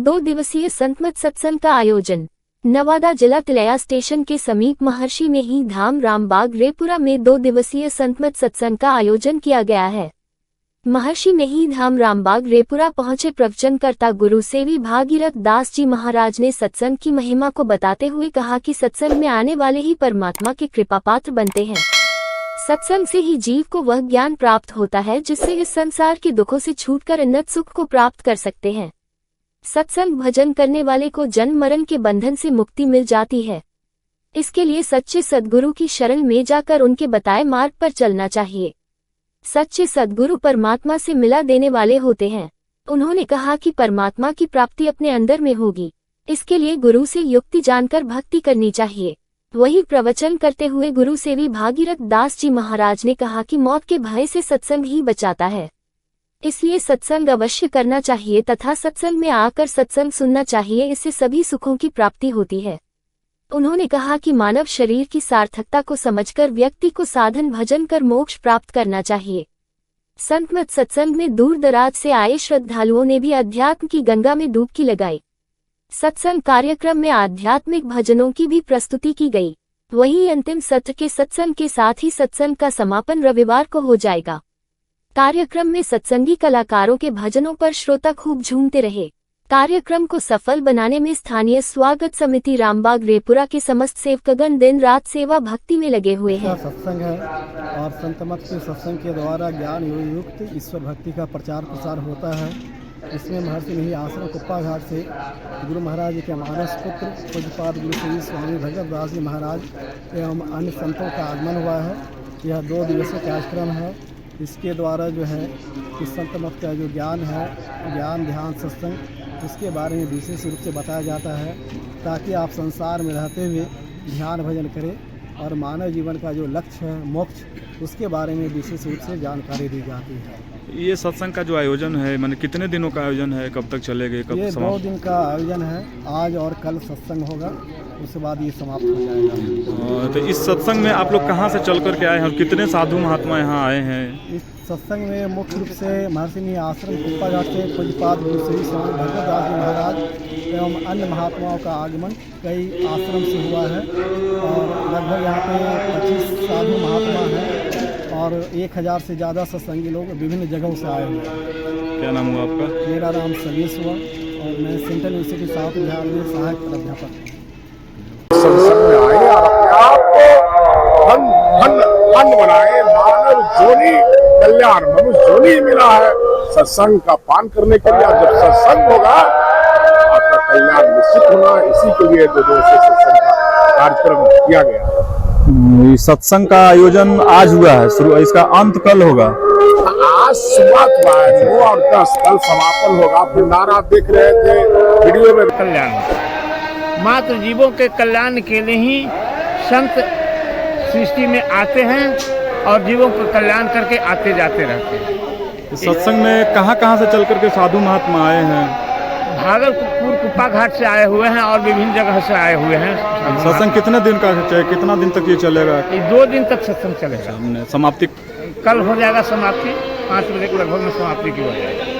2 दिवसीय संतमत सत्संग का आयोजन। नवादा जिला तिलैया स्टेशन के समीप महर्षि मेही धाम रामबाग रेपुरा में 2 दिवसीय संतमत सत्संग का आयोजन किया गया है। महर्षि मेही धाम रामबाग रेपुरा पहुंचे प्रवचनकर्ता गुरु सेवी भागीरथ दास जी महाराज ने सत्संग की महिमा को बताते हुए कहा कि सत्संग में आने वाले ही परमात्मा के कृपा पात्र बनते हैं। सत्संग से ही जीव को वह ज्ञान प्राप्त होता है जिससे इस संसार के दुखों से छूटकर उन्नत सुख को प्राप्त कर सकते हैं। सत्संग भजन करने वाले को जन्म मरण के बंधन से मुक्ति मिल जाती है। इसके लिए सच्चे सद्गुरु की शरण में जाकर उनके बताए मार्ग पर चलना चाहिए। सच्चे सद्गुरु परमात्मा से मिला देने वाले होते हैं। उन्होंने कहा कि परमात्मा की प्राप्ति अपने अंदर में होगी, इसके लिए गुरु से युक्ति जानकर भक्ति करनी चाहिए। वही प्रवचन करते हुए गुरु सेवी भागीरथ दास जी महाराज ने कहा कि मौत के भय से सत्संग ही बचाता है, इसलिए सत्संग अवश्य करना चाहिए तथा सत्संग में आकर सत्संग सुनना चाहिए, इससे सभी सुखों की प्राप्ति होती है। उन्होंने कहा कि मानव शरीर की सार्थकता को समझकर व्यक्ति को साधन भजन कर मोक्ष प्राप्त करना चाहिए। संतमत सत्संग में दूर दराज से आए श्रद्धालुओं ने भी अध्यात्म की गंगा में डुबकी लगाई। सत्संग कार्यक्रम में आध्यात्मिक भजनों की भी प्रस्तुति की गई। वहीं अंतिम सत्र के सत्संग के साथ ही सत्संग का समापन रविवार को हो जाएगा। कार्यक्रम में सत्संगी कलाकारों के भजनों पर श्रोता खूब झूमते रहे। कार्यक्रम को सफल बनाने में स्थानीय स्वागत समिति रामबाग रेपुरा के समस्त सेवकगण दिन रात सेवा भक्ति में लगे हुए हैं। सत्संग है और संतमत के सत्संग के द्वारा ज्ञान युक्त ईश्वर भक्ति का प्रचार प्रसार होता है। इसमें महर्षि मेही आश्रम कुप्पा घाट से गुरु महाराज के मानस पुत्र पूज्यपाद गुरु श्री स्वामी भगत दास जी महाराज एवं अन्य संतों का आगमन हुआ है। यह 2 दिवसीय कार्यक्रम है। इसके द्वारा जो है कि संतमत का जो ज्ञान है, ज्ञान ध्यान सत्संग, उसके बारे में विशेष रूप से बताया जाता है ताकि आप संसार में रहते हुए ध्यान भजन करें और मानव जीवन का जो लक्ष्य है मोक्ष, उसके बारे में विशेष रूप से जानकारी दी जाती है। ये सत्संग का जो आयोजन है माने कितने दिनों का आयोजन है, कब तक चलेगा? कब ये 2 दिन का आयोजन है। आज और कल सत्संग होगा, उसके बाद ये समाप्त हो जाएगा। तो इस सत्संग में आप लोग कहाँ से चल कर के आए हैं और कितने साधु महात्मा यहाँ आए हैं? इस सत्संग में मुख्य रूप से महर्षि मेही आश्रम कुप्पा घाट से पूज्यपाद गुरु श्री स्वामी भगत दास जी महाराज एवं अन्य महात्माओं का आगमन कई आश्रम से हुआ है और लगभग यहाँ पे 25 साधु महात्मा हैं और 1000 से ज़्यादा सत्संगी लोग विभिन्न जगहों से आए हुए हैं। क्या नाम हुआ आपका? मेरा नाम सलीस हुआ और मैं सेंट्रल यूनिवर्सिटी साउथ बिहार में सहायक प्राध्यापक। संसद में आए और अपने आप को धन बनाए, मानव जोनी कल्याण मनुष्य जोनी मिला है सत्संग का पान करने के लिए। जब सत्संग होगा आपका कल्याण निश्चित होना, इसी के लिए 2 दिवसीय सत्संग का कार्यक्रम किया गया। सत्संग का आयोजन आज हुआ है, शुरू, इसका अंत कल होगा। आज शुरुआत हुआ है 9 और 10, कल समापन होगा। भंडारा देख रहे थे वीडियो में। कल्याण मात्र जीवों के कल्याण के लिए ही संत सृष्टि में आते हैं और जीवों का कल्याण करके आते जाते रहते हैं। सत्संग में कहाँ से चल करके साधु महात्मा आए हैं? भागलपुर कुप्पा घाट से आए हुए हैं और विभिन्न जगह से आए हुए हैं। सत्संग कितने दिन का है, कितना दिन तक ये चलेगा? 2 दिन तक सत्संग चलेगा। समाप्ति कल हो जाएगा समाप्ति, 5 बजे के लगभग में समाप्ति की हो जाएगी।